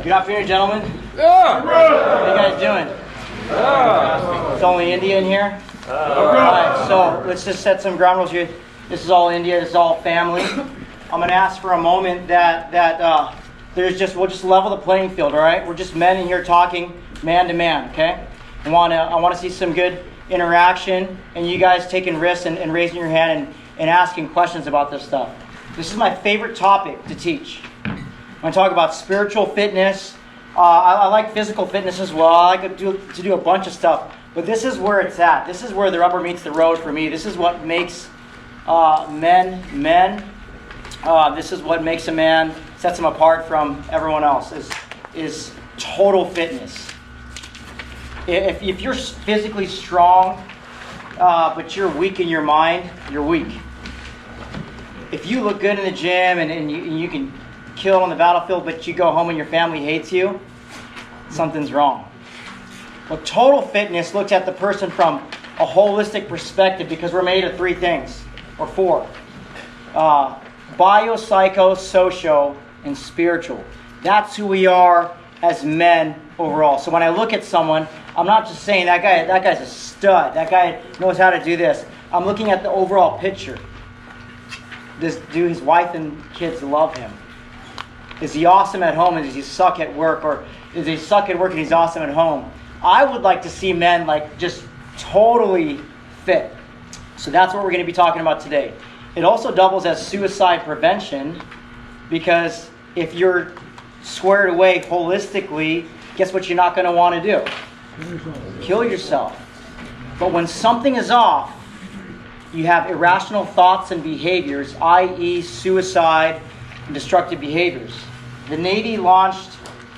Good afternoon, gentlemen. Yeah. How you guys doing? Yeah. It's only India in here? Alright, so let's just set some ground rules here. This is all India, this is all family. I'm going to ask for a moment that we'll just level the playing field, alright? We're just men in here talking man to man, okay? I want to see some good interaction and you guys taking risks and raising your hand and asking questions about this stuff. This is my favorite topic to teach. I'm going to talk about spiritual fitness. I like physical fitness as well. I like to do a bunch of stuff. But this is where it's at. This is where the rubber meets the road for me. This is what makes men. This is what makes a man, sets him apart from everyone else, is total fitness. If you're physically strong, but you're weak in your mind, you're weak. If you look good in the gym and you can kill on the battlefield, but you go home and your family hates you, something's wrong. Well, total fitness looks at the person from a holistic perspective because we're made of three things, or four. Bio, psycho, socio, and spiritual. That's who we are as men overall. So when I look at someone, I'm not just saying that guy's a stud, that guy knows how to do this. I'm looking at the overall picture. Do his wife and kids love him? Is he awesome at home and does he suck at work? Or does he suck at work and he's awesome at home? I would like to see men like just totally fit. So that's what we're going to be talking about today. It also doubles as suicide prevention because if you're squared away holistically, guess what you're not going to want to do? Kill yourself. But when something is off, you have irrational thoughts and behaviors, i.e. suicide and destructive behaviors. The Navy launched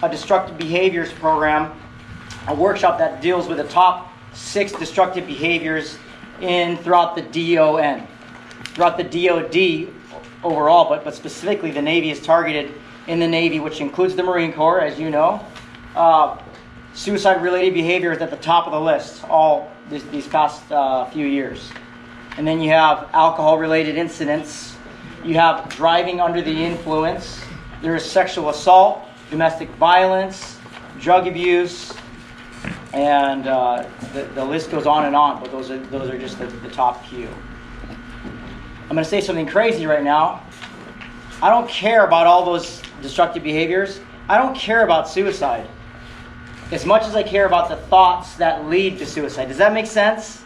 a destructive behaviors program, a workshop that deals with the top 6 destructive behaviors throughout the DON. Throughout the DOD overall, but specifically the Navy is targeted in the Navy, which includes the Marine Corps, as you know. Suicide-related behavior is at the top of the list all these past few years. And then you have alcohol-related incidents. You have driving under the influence. There is sexual assault, domestic violence, drug abuse, and the list goes on and on. But those are just the top few. I'm going to say something crazy right now. I don't care about all those destructive behaviors. I don't care about suicide as much as I care about the thoughts that lead to suicide. Does that make sense?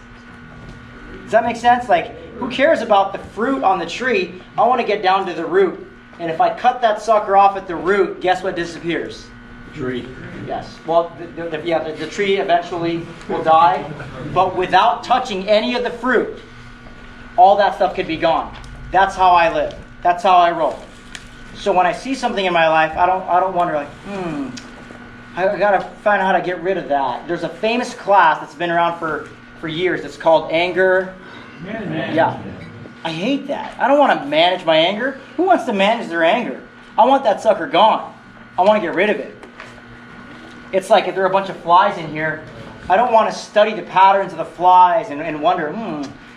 Does that make sense? Like, who cares about the fruit on the tree? I want to get down to the root. And if I cut that sucker off at the root, guess what disappears? Tree. Yes. Well, the tree eventually will die. But without touching any of the fruit, all that stuff could be gone. That's how I live. That's how I roll. So when I see something in my life, I don't wonder like, I gotta find out how to get rid of that. There's a famous class that's been around for years. It's called anger. Yeah. I hate that. I don't want to manage my anger. Who wants to manage their anger? I want that sucker gone. I want to get rid of it. It's like if there are a bunch of flies in here, I don't want to study the patterns of the flies and wonder,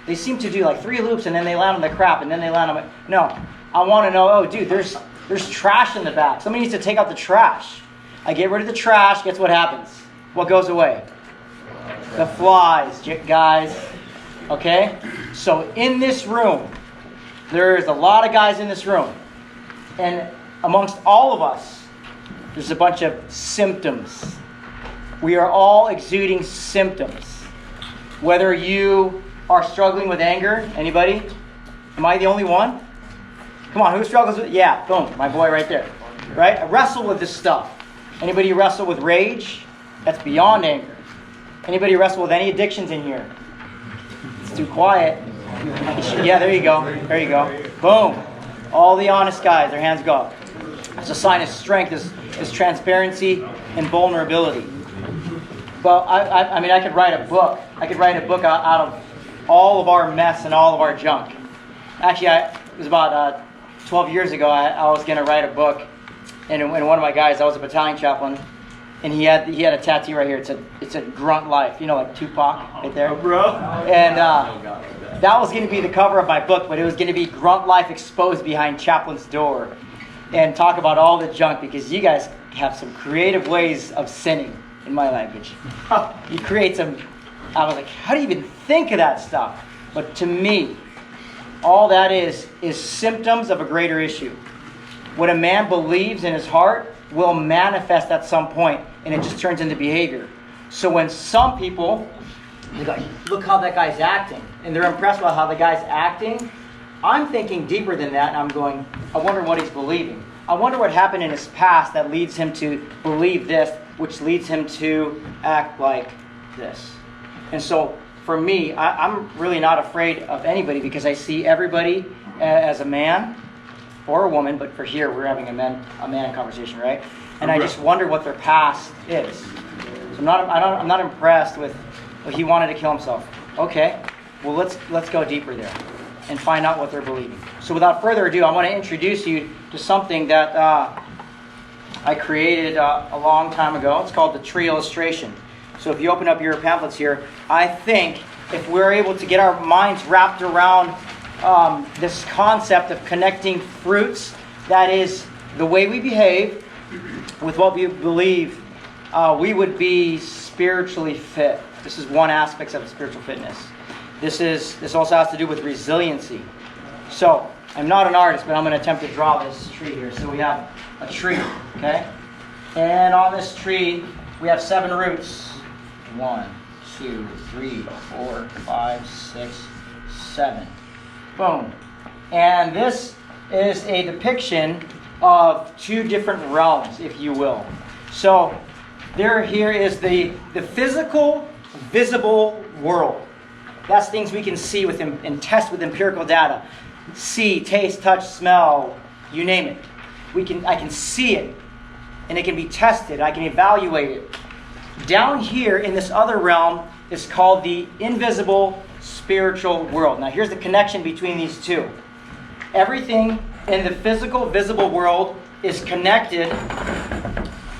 they seem to do like 3 loops and then they land on the crap and then they land on my... No. I want to know, oh dude, there's trash in the back. Somebody needs to take out the trash. I get rid of the trash, guess what happens? What goes away? The flies, guys. Okay? So in this room, there's a lot of guys in this room. And amongst all of us, there's a bunch of symptoms. We are all exuding symptoms. Whether you are struggling with anger, anybody? Am I the only one? Come on, who struggles with... Yeah, boom, my boy right there. Right? I wrestle with this stuff. Anybody wrestle with rage? That's beyond anger. Anybody wrestle with any addictions in here? It's too quiet. Yeah, there you go. There you go. Boom. All the honest guys, their hands go up. It's a sign of strength, is transparency and vulnerability. But I mean, I could write a book. I could write a book out of all of our mess and all of our junk. Actually, it was about 12 years ago. I was going to write a book, and one of my guys, I was a battalion chaplain, and he had a tattoo right here. It's a grunt life, like Tupac right there. Bro. And that was going to be the cover of my book, but it was going to be Grunt Life Exposed Behind Chaplain's Door, and talk about all the junk because you guys have some creative ways of sinning in my language. You create some, I was like, how do you even think of that stuff? But to me, all that is symptoms of a greater issue. What a man believes in his heart will manifest at some point, and it just turns into behavior. So when some people, they go, look how that guy's acting, and they're impressed by how the guy's acting, I'm thinking deeper than that, and I'm going, I wonder what he's believing. I wonder what happened in his past that leads him to believe this, which leads him to act like this. And so for me, I'm really not afraid of anybody because I see everybody as a man or a woman, but for here we're having a man conversation, right? And I just wonder what their past is. So I'm not impressed with, well, he wanted to kill himself. Okay, well let's go deeper there and find out what they're believing. So without further ado, I want to introduce you to something that I created a long time ago. It's called the tree illustration. So if you open up your pamphlets here, I think if we're able to get our minds wrapped around this concept of connecting fruits, that is the way we behave, with what we believe, we would be spiritually fit. This is one aspect of spiritual fitness. This also has to do with resiliency. So I'm not an artist, but I'm going to attempt to draw this tree here. So we have a tree, okay? And on this tree, we have 7 roots. 1, 2, 3, 4, 5, 6, 7. Boom. And this is a depiction of 2 different realms, if you will. So here is the physical, visible world. That's things we can see with and test with empirical data. See, taste, touch, smell, you name it. I can see it, and it can be tested. I can evaluate it. Down here in this other realm is called the invisible spiritual world. Now here's the connection between these two. Everything in the physical, visible world is connected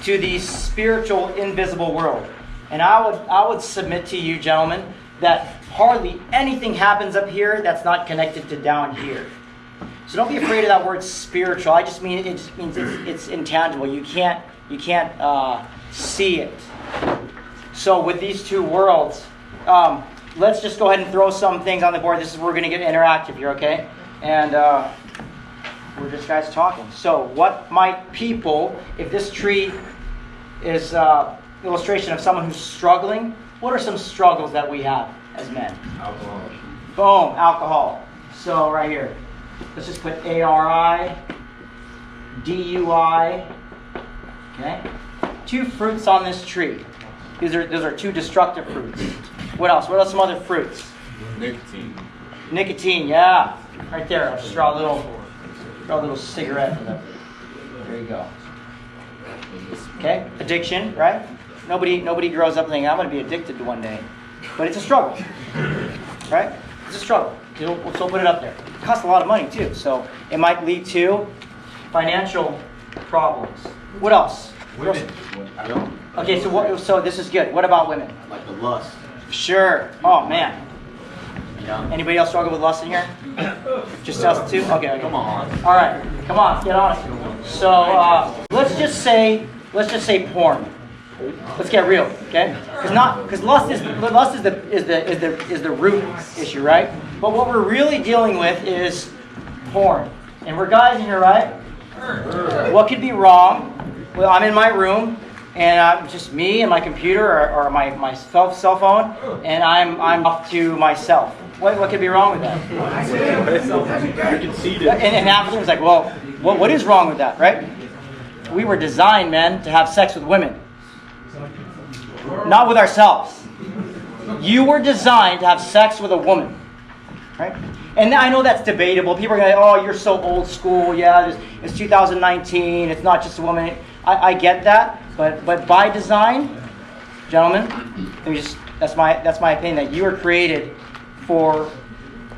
to the spiritual, invisible world. And I would submit to you, gentlemen, that hardly anything happens up here that's not connected to down here. So don't be afraid of that word spiritual. It just means it's intangible. You can't see it. So with these 2 worlds, let's just go ahead and throw some things on the board. This is where we're going to get interactive here, okay? And we're just guys talking. So what might people, if this tree is illustration of someone who's struggling, what are some struggles that we have as men? Alcohol. Boom, alcohol. So right here, let's just put ARI, DUI, okay? 2 fruits on this tree. Those are 2 destructive fruits. What else? What are some other fruits? Nicotine. Nicotine, yeah. Right there. I'll just draw a little cigarette for them. There you go. Okay? Addiction, right? Nobody grows up thinking, I'm going to be addicted to one day. But it's a struggle. Right? It's a struggle. So we'll put it up there. It costs a lot of money too. So it might lead to financial problems. What else? Women. Okay, so this is good. What about women? Like the lust. Sure. Oh man. Yeah. Anybody else struggle with lust in here? Just us 2? Okay. Come on. All right. Come on. Get on it. So let's just say porn. Let's get real, okay? Because lust is the root issue, right? But what we're really dealing with is porn, and we're guys in here, right? What could be wrong? Well, I'm in my room, and I'm just me and my computer or my cell phone, and I'm off to myself. What could be wrong with that? You can see it. And half of it's like, well, what is wrong with that, right? We were designed, men, to have sex with women. Not with ourselves. You were designed to have sex with a woman. Right? And I know that's debatable. People are going to say, oh, you're so old school. Yeah, it's 2019. It's not just a woman. I get that. But by design, gentlemen, that's my opinion, that you were created for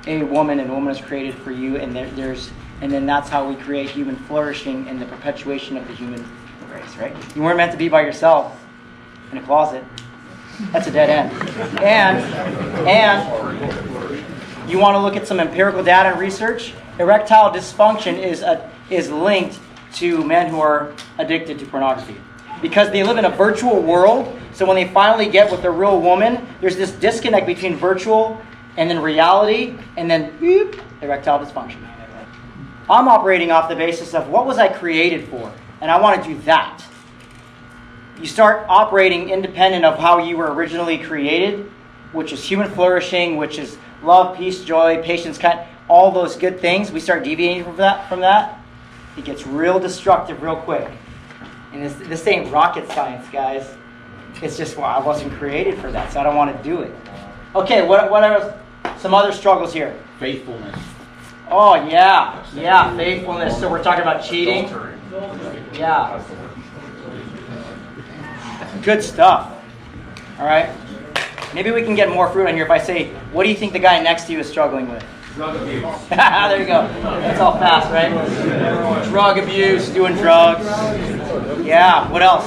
a woman, and a woman is created for you, and then that's how we create human flourishing and the perpetuation of the human race, right? You weren't meant to be by yourself in a closet. That's a dead end. And you want to look at some empirical data and research? Erectile dysfunction is linked to men who are addicted to pornography. Because they live in a virtual world, so when they finally get with a real woman, there's this disconnect between virtual and then reality, and then boop, erectile dysfunction. I'm operating off the basis of what was I created for, and I want to do that. You start operating independent of how you were originally created, which is human flourishing, which is love, peace, joy, patience, all those good things. We start deviating from that. It gets real destructive real quick. And this ain't rocket science, guys. It's just, well, I wasn't created for that, so I don't want to do it. Okay, what are some other struggles here? Faithfulness. Oh, yeah, faithfulness. So we're talking about cheating. Yeah. Good stuff. All right. Maybe we can get more fruit on here if I say, what do you think the guy next to you is struggling with? Drug abuse. There you go. That's all fast, right? Drug abuse, doing drugs. Yeah. What else?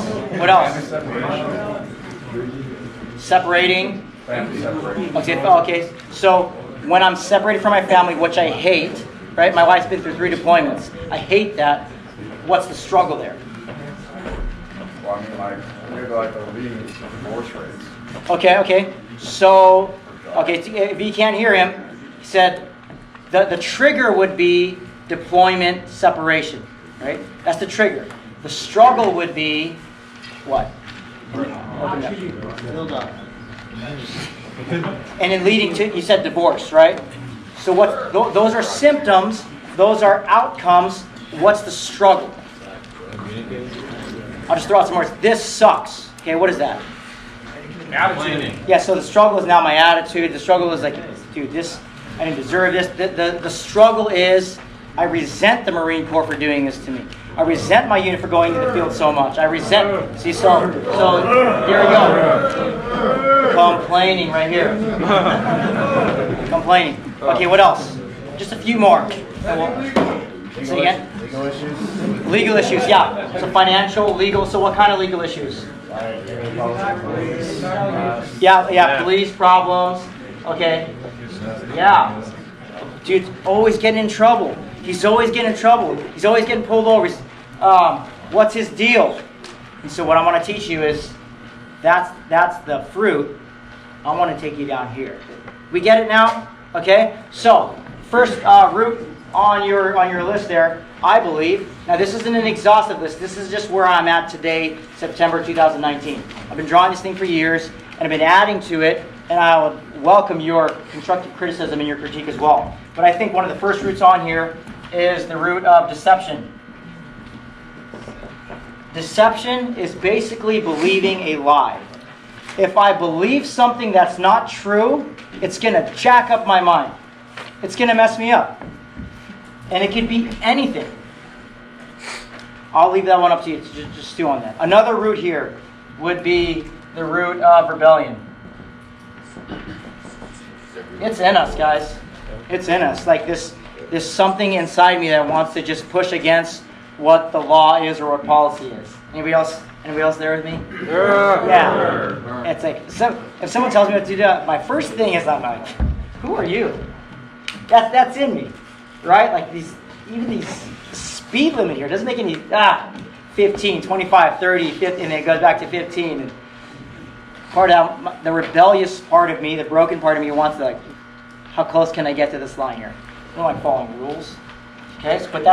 Separating. Okay. So when I'm separated from my family, which I hate, right? My wife's been through 3 deployments. I hate that. What's the struggle there? Well, I mean, like the leading divorce rates. Okay. So, if you can't hear him, he said the trigger would be deployment separation, right? That's the trigger. The struggle would be what? Build up. And then leading to, you said divorce, right? So those are symptoms, those are outcomes. What's the struggle? I'll just throw out some words. This sucks. Okay, what is that? Attitude. Yeah, so the struggle is now my attitude. The struggle is like, dude, this, I didn't deserve this. The struggle is, I resent the Marine Corps for doing this to me. I resent my unit for going to the field so much. I resent, see, so here we go. Complaining right here. Complaining. Okay, what else? Just a few more. Say again? Legal issues? Legal issues, yeah. So financial, legal, so what kind of legal issues? Police. Yeah, police problems. Okay. Yeah. Dude's always getting in trouble. He's always getting in trouble. He's always getting pulled over. What's his deal? And so what I want to teach you is that's the fruit. I want to take you down here. We get it now? Okay? So, first root on your list there, I believe. Now this isn't an exhaustive list. This is just where I'm at today, September 2019. I've been drawing this thing for years, and I've been adding to it, and I would welcome your constructive criticism and your critique as well. But I think one of the first roots on here is the root of deception. Deception is basically believing a lie. If I believe something that's not true, it's going to jack up my mind. It's going to mess me up. And it could be anything. I'll leave that one up to you. Just stew on that. Another root here would be the root of rebellion. It's in us, guys. It's in us. Like there's something inside me that wants to just push against what the law is or what policy is. Anybody else there with me? Yeah. It's like, if someone tells me what to do, my first thing is I'm like, who are you? That's in me. Right? Like these speed limit here doesn't make any 15, 25, 30, 50, and then it goes back to 15. And part of the rebellious part of me, the broken part of me wants to like, how close can I get to this line here? I don't like following rules. Okay, so, but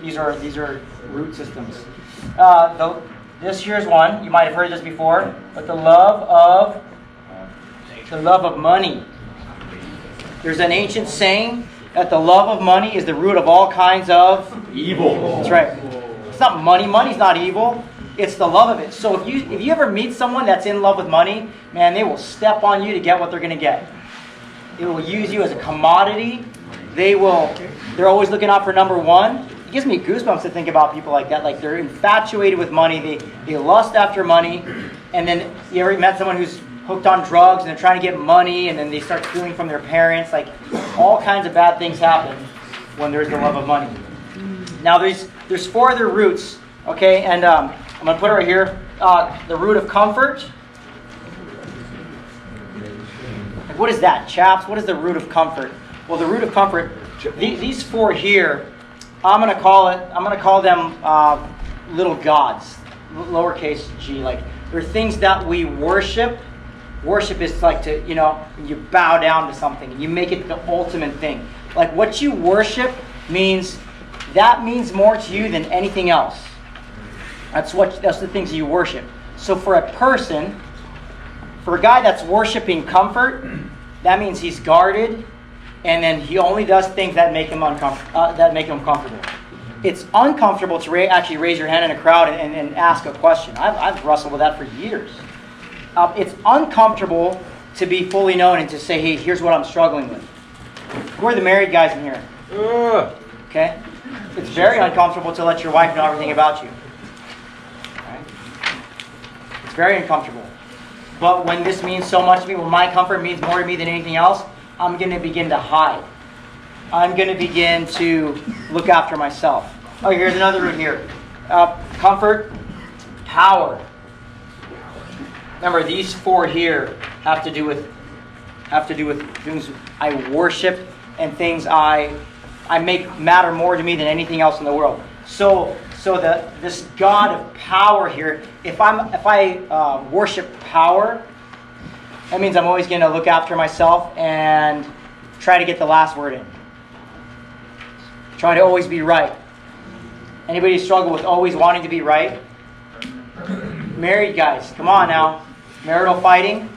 these are root systems. This here's one. You might have heard this before, but the love of money. There's an ancient saying that the love of money is the root of all kinds of evil. That's right. It's not money. Money's not evil. It's the love of it. So if you ever meet someone that's in love with money, man, they will step on you to get what they're going to get. They will use you as a commodity. They're always looking out for number one. It gives me goosebumps to think about people like that. Like they're infatuated with money. They lust after money. And then you ever met someone who's hooked on drugs and they're trying to get money and then they start stealing from their parents. Like all kinds of bad things happen when there's the love of money. Now there's 4 other roots, okay? And I'm going to put it right here. The root of comfort. Like, what is that, chaps? What is the root of comfort? Well, the root of comfort, these 4 here I'm gonna call them little gods, lowercase g. Like they're things that we worship. Worship is like to, you bow down to something and you make it the ultimate thing. Like what you worship means more to you than anything else. That's the things you worship. So for a person, for a guy that's worshiping comfort, that means he's guarded, and then he only does things that make him comfortable. It's uncomfortable to actually raise your hand in a crowd and ask a question. I've wrestled with that for years. It's uncomfortable to be fully known and to say, hey, here's what I'm struggling with. Who are the married guys in here? Okay? It's very uncomfortable to let your wife know everything about you. Okay? It's very uncomfortable. But when this means so much to me, when my comfort means more to me than anything else, I'm going to begin to hide. I'm going to begin to look after myself. Oh, here's another root here. Comfort, power. Remember, these four here have to do with things I worship and things I make matter more to me than anything else in the world. So this God of power here, if I worship power, that means I'm always going to look after myself and try to get the last word in. Try to always be right. Anybody struggle with always wanting to be right? Married guys, come on now. Marital fighting.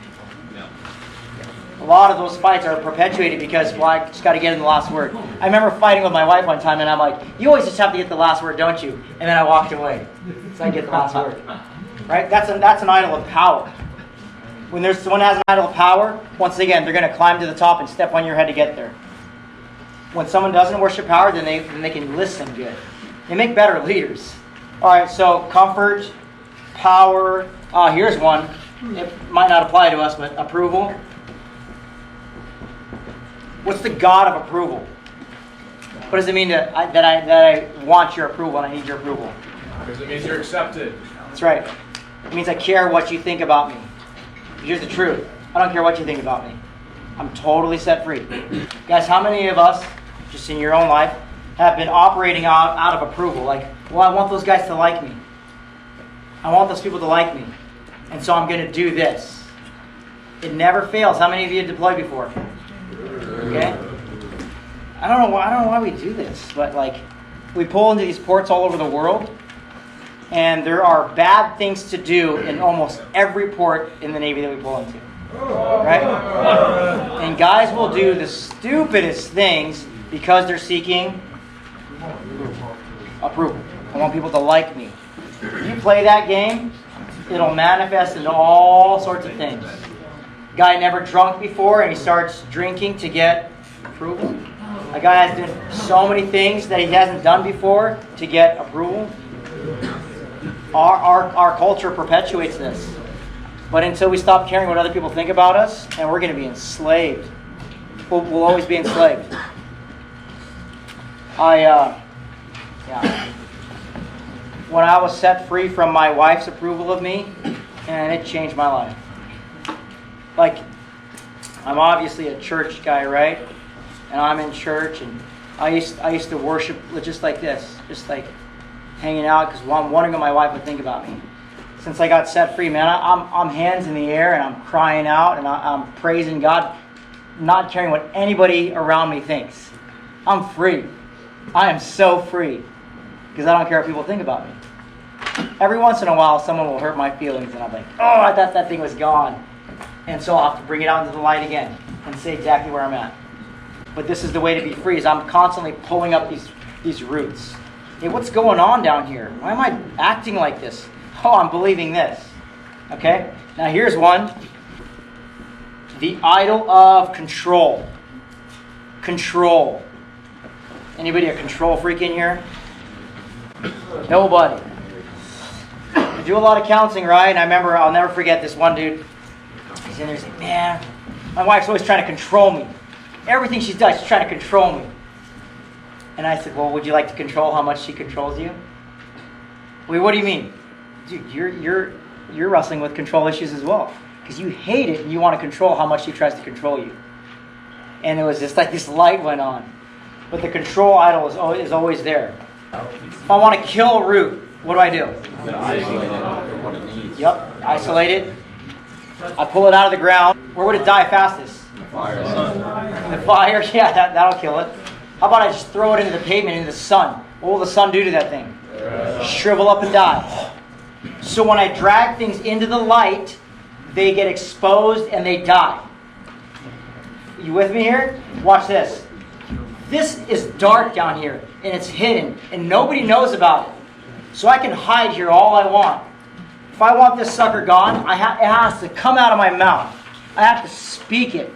A lot of those fights are perpetuated because, I just got to get in the last word. I remember fighting with my wife one time, and I'm like, you always just have to get the last word, don't you? And then I walked away. So I get the last word. Right? That's an idol of power. When someone has an idol of power, once again, they're going to climb to the top and step on your head to get there. When someone doesn't worship power, then they can listen good. They make better leaders. All right, so comfort, power. Here's one. It might not apply to us, but approval. What's the God of approval? What does it mean that I want your approval and I need your approval? Because it means you're accepted. That's right. It means I care what you think about me. Here's the truth. I don't care what you think about me. I'm totally set free. Guys, how many of us, just in your own life, have been operating out of approval? Like, well, I want those guys to like me. I want those people to like me. And so I'm going to do this. It never fails. How many of you have deployed before? Okay? I don't know why we do this, but we pull into these ports all over the world, and there are bad things to do in almost every port in the Navy that we pull into. Right? And guys will do the stupidest things because they're seeking approval. I want people to like me. If you play that game, it'll manifest into all sorts of things. Guy never drunk before and he starts drinking to get approval. A guy has done so many things that he hasn't done before to get approval. Our culture perpetuates this. But until we stop caring what other people think about us, and we're going to be enslaved. We'll always be enslaved. When I was set free from my wife's approval of me, and it changed my life. I'm obviously a church guy, right? And I'm in church, and I used to worship just like this, just like hanging out, because I'm wondering what my wife would think about me. Since I got set free, man, I'm hands in the air, and I'm crying out, and I'm praising God, not caring what anybody around me thinks. I'm free. I am so free, because I don't care what people think about me. Every once in a while, someone will hurt my feelings, and I'm like, oh, I thought that thing was gone. And so I'll have to bring it out into the light again and say exactly where I'm at. But this is the way to be free, is I'm constantly pulling up these roots. Hey, what's going on down here? Why am I acting like this? Oh, I'm believing this. Okay? Now here's one. The idol of control. Control. Anybody a control freak in here? Nobody. I do a lot of counseling, right? And I remember, I'll never forget this one dude. He's in there, he's like, man, my wife's always trying to control me. Everything she does, she's trying to control me. And I said, well, would you like to control how much she controls you? Wait, what do you mean? Dude, you're wrestling with control issues as well. Because you hate it and you want to control how much she tries to control you. And it was just like this light went on. but the control idol is always there. If I want to kill a root, what do I do? Yep, isolate it. I pull it out of the ground. Where would it die fastest? In the fire? Yeah, that'll kill it. How about I just throw it into the pavement, into the sun? What will the sun do to that thing? Shrivel up and die. So when I drag things into the light, they get exposed and they die. You with me here? Watch this. This is dark down here, and it's hidden, and nobody knows about it. So I can hide here all I want. If I want this sucker gone, it has to come out of my mouth. I have to speak it,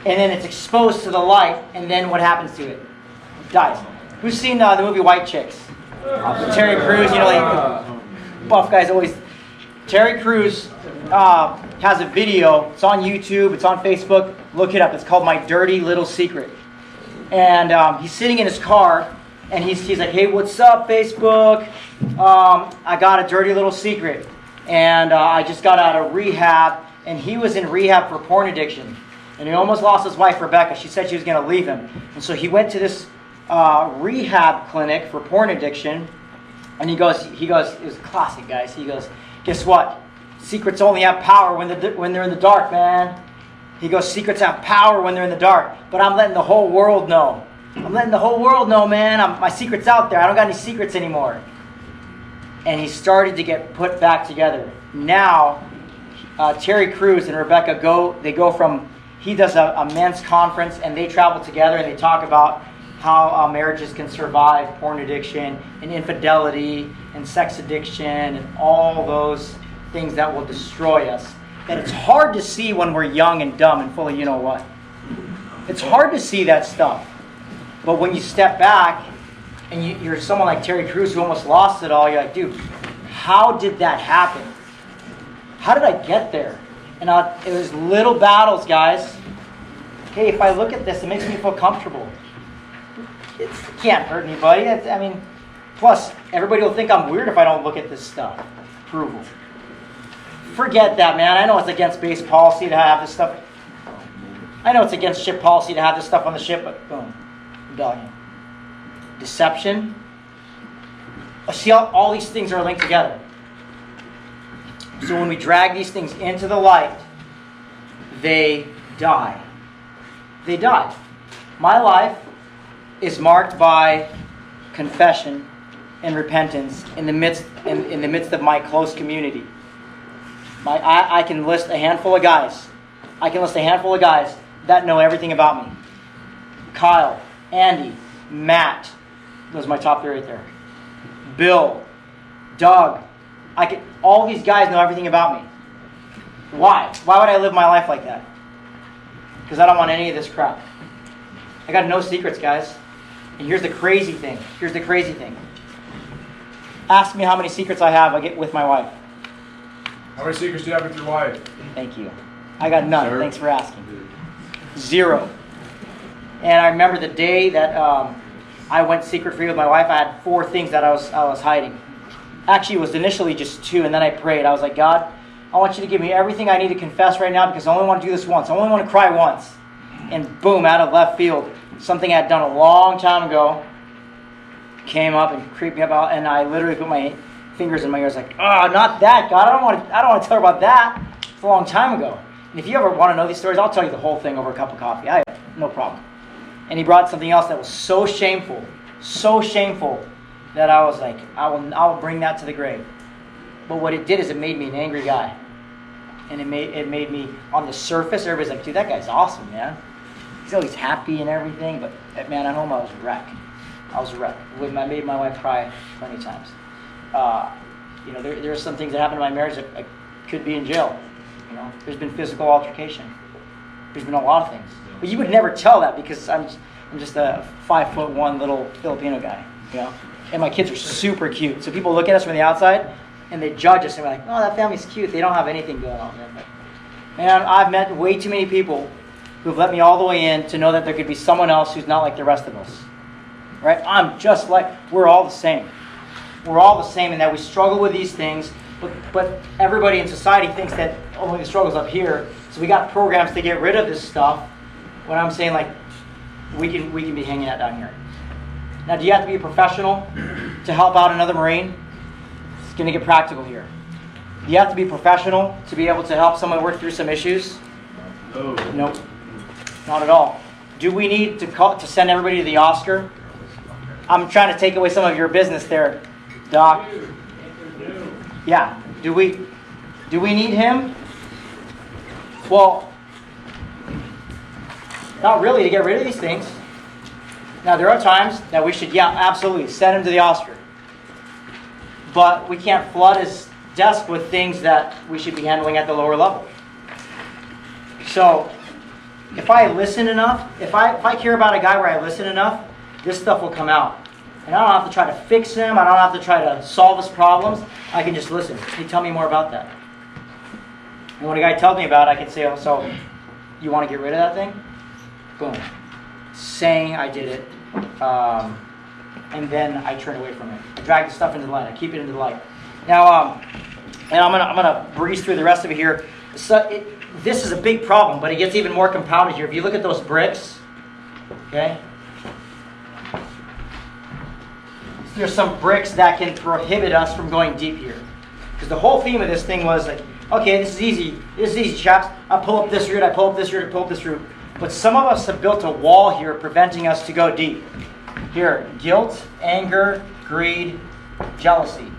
and then it's exposed to the light, and then what happens to it? It dies. Who's seen the movie White Chicks? Terry Crews, like buff guys always. Terry Crews has a video. It's on YouTube. It's on Facebook. Look it up. It's called My Dirty Little Secret. And he's sitting in his car, and he's like, "Hey, what's up, Facebook? I got a dirty little secret, and I just got out of rehab." And he was in rehab for porn addiction, and he almost lost his wife, Rebecca. She said she was going to leave him, and so he went to this rehab clinic for porn addiction. And he goes, it was classic, guys. He goes, "Guess what? Secrets only have power when they're in the dark, man." He goes, "Secrets have power when they're in the dark, but I'm letting the whole world know. I'm letting the whole world know, man. My secret's out there. I don't got any secrets anymore." And he started to get put back together. Now, Terry Crews and Rebecca go from, he does a men's conference, and they travel together, and they talk about how marriages can survive porn addiction and infidelity and sex addiction and all those things that will destroy us. That it's hard to see when we're young and dumb and full of you-know-what. It's hard to see that stuff. But when you step back and you're someone like Terry Crews who almost lost it all, you're like, dude, how did that happen? How did I get there? And it was little battles, guys. Okay, if I look at this, it makes me feel comfortable. It can't hurt anybody. Plus, everybody will think I'm weird if I don't look at this stuff. Approval. Forget that, man. I know it's against base policy to have this stuff. I know it's against ship policy to have this stuff on the ship, but boom. Rebellion. Deception. See how all these things are linked together. So when we drag these things into the light, they die. They die. My life is marked by confession and repentance in the midst of my close community. I can list a handful of guys. That know everything about me. Kyle, Andy, Matt. Those are my top three right there. Bill, Doug. All these guys know everything about me. Why? Why would I live my life like that? Because I don't want any of this crap. I got no secrets, guys. And here's the crazy thing. Ask me how many secrets I have with my wife. How many secrets do you have with your wife? Thank you. I got none. Sir? Thanks for asking. 0. And I remember the day that I went secret free with my wife. I had 4 things that I was hiding. Actually, it was initially just 2, and then I prayed. I was like, "God, I want you to give me everything I need to confess right now because I only want to do this once. I only want to cry once." And boom, out of left field, something I had done a long time ago came up and creeped me up, and I literally put my fingers in my ears like, "Oh, not that, God. I don't want to tell her about that. It's a long time ago." And if you ever want to know these stories, I'll tell you the whole thing over a cup of coffee. I have no problem. And he brought something else that was so shameful that I was like, I will bring that to the grave. But what it did is it made me an angry guy. And it made me, on the surface, everybody's like, "Dude, that guy's awesome, man. He's always happy and everything." But man, at home I was a wreck. I made my wife cry plenty of times. There are some things that happened in my marriage that I could be in jail. There's been physical altercation. There's been a lot of things. But you would never tell that because I'm just a 5'1" little Filipino guy. And my kids are super cute. So people look at us from the outside and they judge us and we're like, "Oh, that family's cute. They don't have anything going on there." But man, I've met way too many people who've let me all the way in to know that there could be someone else who's not like the rest of us. Right? We're all the same. We're all the same in that we struggle with these things, but everybody in society thinks that only the struggle's up here. So we got programs to get rid of this stuff. When I'm saying like we can be hanging out down here. Now, do you have to be a professional to help out another Marine? It's going to get practical here. Do you have to be professional to be able to help someone work through some issues? No. Nope. Not at all. Do we need to send everybody to the Oscar? I'm trying to take away some of your business there, Doc. Yeah. Do we need him? Well, not really to get rid of these things. Now, there are times that we should, absolutely, send him to the Oscar. But we can't flood his desk with things that we should be handling at the lower level. So, if I listen enough, if I care about a guy where I listen enough, this stuff will come out. And I don't have to try to fix him. I don't have to try to solve his problems. I can just listen. Hey, tell me more about that. And when a guy tells me about it, I can say, oh, so you want to get rid of that thing? Boom. Saying I did it. And then I turn away from it. I drag the stuff into the light. I keep it into the light. Now, and I'm gonna breeze through the rest of it here. So this is a big problem, but it gets even more compounded here. If you look at those bricks, okay, there's some bricks that can prohibit us from going deep here. Because the whole theme of this thing was like, okay, this is easy. This is easy, chaps. I pull up this route. I pull up this route. I pull up this route. But some of us have built a wall here preventing us to go deep. Here, guilt, anger, greed, jealousy.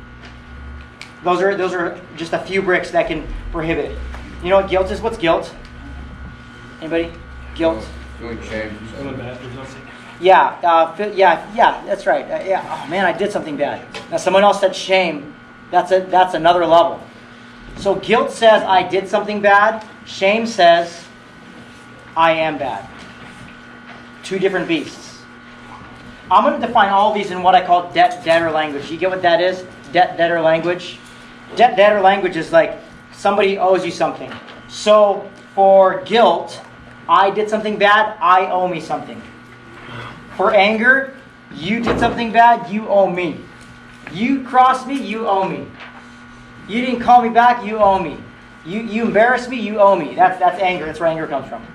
Those are just a few bricks that can prohibit it. You know what guilt is? What's guilt? Anybody? Guilt? Doing shame. Yeah, that's right. Oh man, I did something bad. Now someone else said shame. That's another level. So guilt says I did something bad. Shame says I am bad. Two different beasts. I'm going to define all these in what I call debt-debtor language. You get what that is? Debt-debtor language? Debt-debtor language is like somebody owes you something. So for guilt, I did something bad, I owe me something. For anger, you did something bad, you owe me. You crossed me, you owe me. You didn't call me back, you owe me. You embarrassed me, you owe me. That's anger. That's where anger comes from.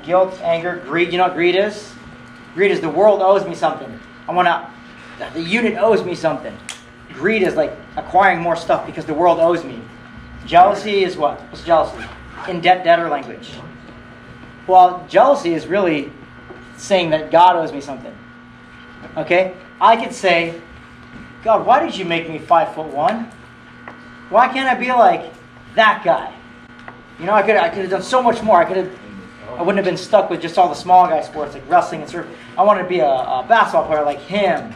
Guilt, anger, greed. You know what greed is? Greed is the world owes me something. The unit owes me something. Greed is like acquiring more stuff because the world owes me. Jealousy is what? What's jealousy? In debt-debtor language. Well, jealousy is really saying that God owes me something. Okay? I could say, God, why did you make me 5'1"? Why can't I be like that guy? You know, I could have done so much more. I wouldn't have been stuck with just all the small guy sports like wrestling and surf. I wanted to be a basketball player like him.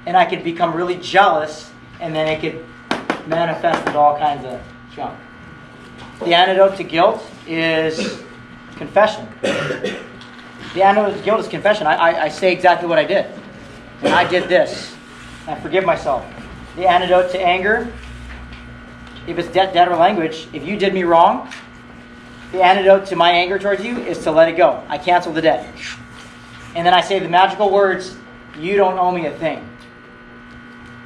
And I could become really jealous, and then it could manifest with all kinds of junk. The antidote to guilt is confession. The antidote to guilt is confession. I say exactly what I did. And I did this. I forgive myself. The antidote to anger, if it's debt-debtor language, if you did me wrong, the antidote to my anger towards you is to let it go. I cancel the debt. And then I say the magical words, you don't owe me a thing.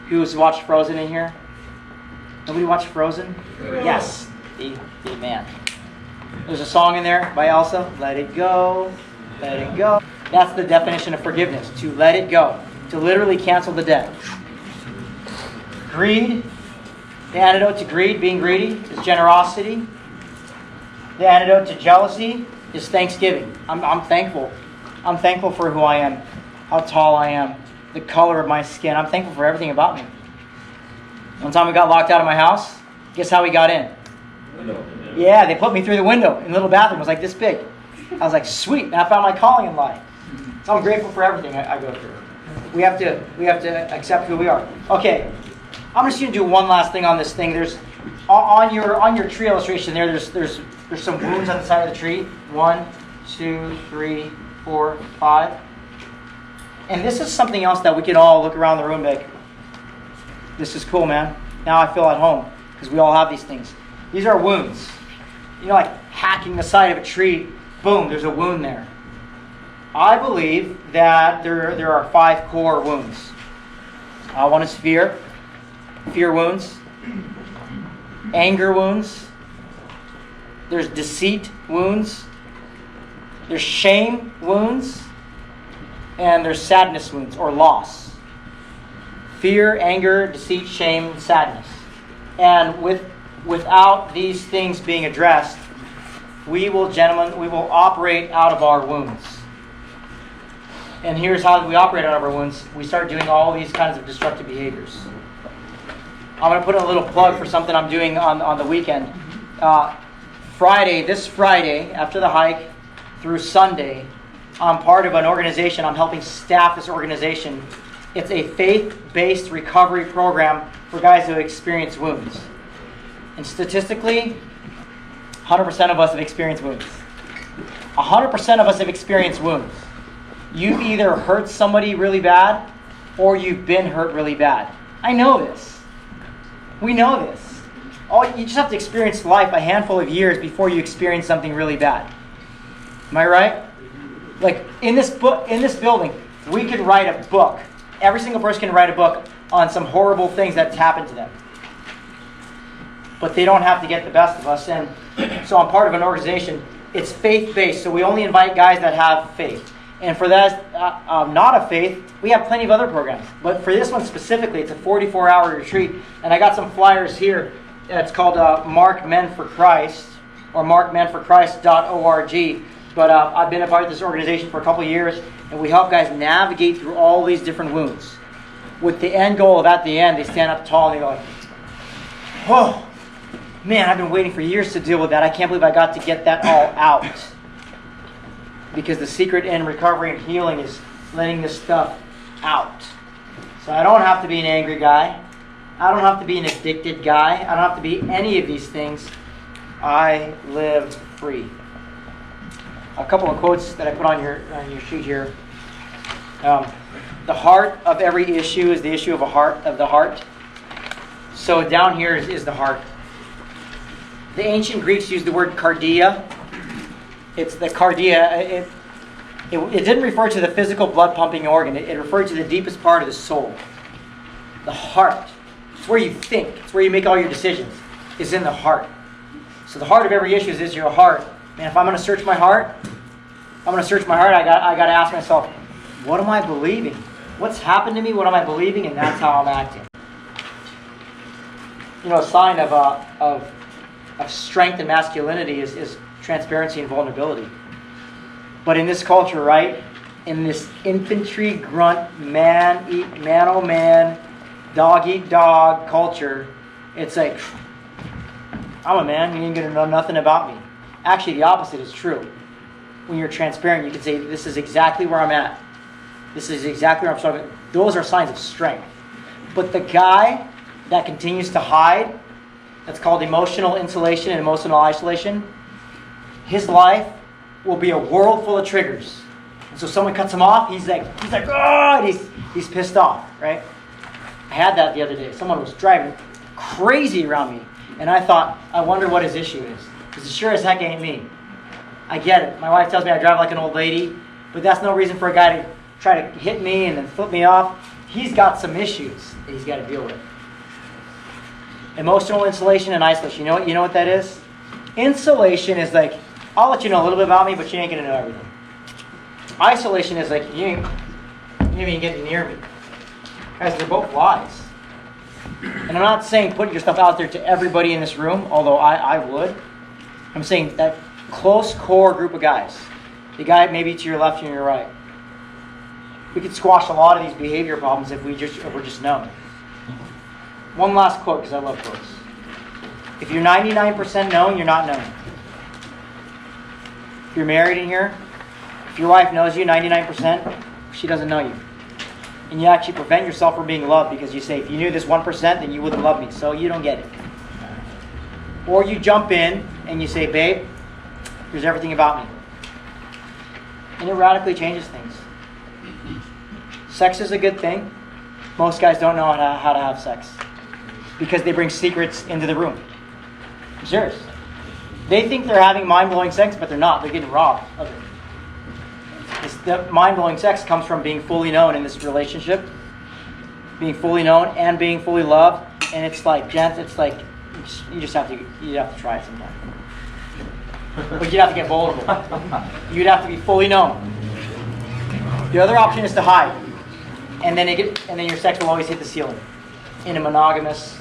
Who's watched Frozen in here? Nobody watched Frozen? Yes. Amen. There's a song in there by Elsa. Let it go. Let it go. That's the definition of forgiveness. To let it go. To literally cancel the debt. Greed. The antidote to greed, being greedy, is generosity. The antidote to jealousy is thanksgiving. I'm thankful. I'm thankful for who I am, how tall I am, the color of my skin. I'm thankful for everything about me. One time we got locked out of my house. Guess how we got in? Window. Yeah, they put me through the window in the little bathroom. It was like this big. I was like, sweet. And I found my calling in life. So I'm grateful for everything I go through. We have to accept who we are. Okay, I'm just going to do one last thing on this thing. There's on your tree illustration there's some wounds on the side of the tree. 1, 2, 3, 4, 5. And this is something else that we can all look around the room and be like, this is cool, man. Now I feel at home because we all have these things. These are wounds. You know, like hacking the side of a tree. Boom, there's a wound there. I believe that there are 5 core wounds. One is fear. Fear wounds. Anger wounds. There's deceit wounds. There's shame wounds. and there's sadness wounds or loss. Fear, anger, deceit, shame, sadness. And without these things being addressed, we will operate out of our wounds. And here's how we operate out of our wounds. We start doing all these kinds of destructive behaviors. I'm going to put in a little plug for something I'm doing on the weekend. This Friday, after the hike, through Sunday, I'm part of an organization. I'm helping staff this organization. It's a faith-based recovery program for guys who experience wounds. And statistically, 100% of us have experienced wounds. 100% of us have experienced wounds. You've either hurt somebody really bad or you've been hurt really bad. I know this. We know this. You just have to experience life a handful of years before you experience something really bad. Am I right? Like in this building, we could write a book. Every single person can write a book on some horrible things that's happened to them. But they don't have to get the best of us. And so I'm part of an organization. It's faith-based, so we only invite guys that have faith. And for that, not a faith, we have plenty of other programs. But for this one specifically, it's a 44-hour retreat. And I got some flyers here. It's called Mark Men for Christ, or markmenforchrist.org. But I've been a part of this organization for a couple of years, and we help guys navigate through all these different wounds. With the end goal of at the end, they stand up tall and they go like, "Whoa, man, I've been waiting for years to deal with that. I can't believe I got to get that all out." Because the secret in recovery and healing is letting this stuff out. So I don't have to be an angry guy. I don't have to be an addicted guy. I don't have to be any of these things. I live free. A couple of quotes that I put on your sheet here. The heart of every issue is the issue of the heart. So down here is the heart. The ancient Greeks used the word cardia. It's the cardia. It didn't refer to the physical blood pumping organ. It referred to the deepest part of the soul. The heart. It's where you think. It's where you make all your decisions. It's in the heart. So the heart of every issue is your heart. Man, if I'm going to search my heart, I got to ask myself, what am I believing? What's happened to me? What am I believing? And that's how I'm acting. You know, a sign of strength and masculinity is transparency and vulnerability. But in this culture, right, in this infantry grunt, man oh man, dog eat dog culture, it's like, I'm a man, you ain't gonna know nothing about me. Actually, the opposite is true. When you're transparent, you can say, this is exactly where I'm at. This is exactly where I'm struggling. Those are signs of strength. But the guy that continues to hide, that's called emotional insulation and emotional isolation, his life will be a world full of triggers. And so someone cuts him off, he's like, oh, and he's pissed off, right? I had that the other day. Someone was driving crazy around me. And I thought, I wonder what his issue is. Because it sure as heck ain't me. I get it. My wife tells me I drive like an old lady, but that's no reason for a guy to try to hit me and then flip me off. He's got some issues that he's got to deal with. Emotional insulation and isolation. You know what that is? Insulation is like, I'll let you know a little bit about me, but you ain't going to know everything. Isolation is like, you ain't even getting near me. Guys, they're both lies. And I'm not saying put yourself out there to everybody in this room, although I would. I'm saying that close core group of guys. The guy maybe to your left and your right. We could squash a lot of these behavior problems if we're just known. One last quote, because I love quotes. If you're 99% known, you're not known. If you're married in here, if your wife knows you 99%, she doesn't know you. And you actually prevent yourself from being loved because you say, if you knew this 1%, then you wouldn't love me. So you don't get it. Or you jump in and you say, babe, here's everything about me. And it radically changes things. Sex is a good thing. Most guys don't know how to have sex because they bring secrets into the room. I'm serious. They think they're having mind-blowing sex, but they're not. They're getting robbed of it. The mind-blowing sex comes from being fully known in this relationship, being fully known and being fully loved. And it's like, gents, it's like you have to try it sometime. But you'd have to get vulnerable. You'd have to be fully known. The other option is to hide, and then your sex will always hit the ceiling in a monogamous,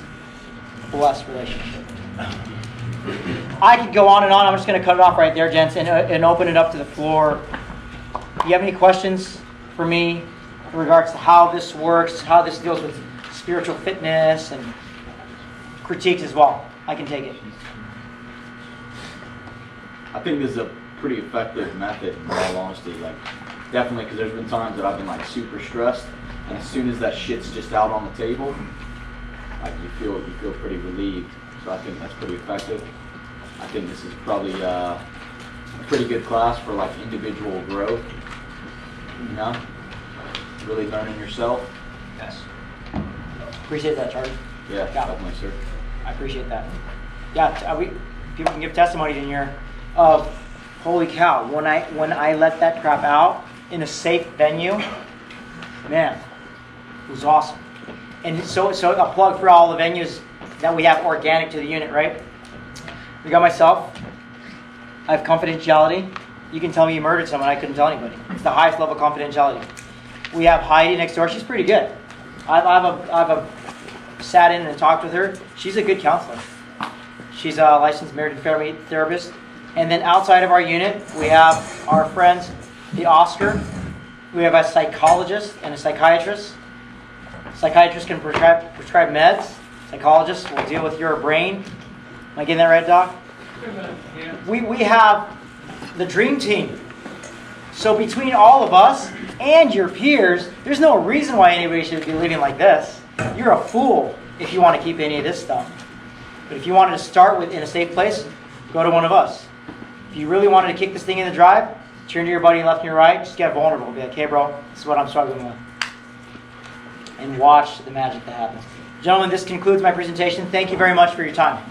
blessed relationship. I could go on and on. I'm just going to cut it off right there, gents, and open it up to the floor. Do you have any questions for me in regards to how this works, how this deals with spiritual fitness and critiques as well? I can take it. I think this is a pretty effective method, in all honesty. Like, definitely, because there's been times that I've been like super stressed, and as soon as that shit's just out on the table, like you feel pretty relieved. So I think that's pretty effective. I think this is probably a pretty good class for like individual growth. You know, really learning yourself. Yes. Appreciate that, Charlie. Yeah, definitely, sir. I appreciate that. Yeah, people can give testimony in here of, holy cow, when I let that crap out in a safe venue, man, it was awesome. And so a plug for all the venues that we have organic to the unit, right? We got myself. I have confidentiality. You can tell me you murdered someone. I couldn't tell anybody. It's the highest level of confidentiality. We have Heidi next door. She's pretty good. I've sat in and talked with her. She's a good counselor. She's a licensed marriage and family therapist. And then outside of our unit, we have our friends, the Oscar. We have a psychologist and a psychiatrist. Psychiatrist can prescribe meds. Psychologist will deal with your brain. Am I getting that right, Doc? We have the dream team. So between all of us and your peers, there's no reason why anybody should be living like this. You're a fool if you want to keep any of this stuff. But if you wanted to start in a safe place, go to one of us. If you really wanted to kick this thing in the drive, turn to your buddy left and your right, just get vulnerable. Be like, hey bro, this is what I'm struggling with. And watch the magic that happens. Gentlemen, this concludes my presentation. Thank you very much for your time.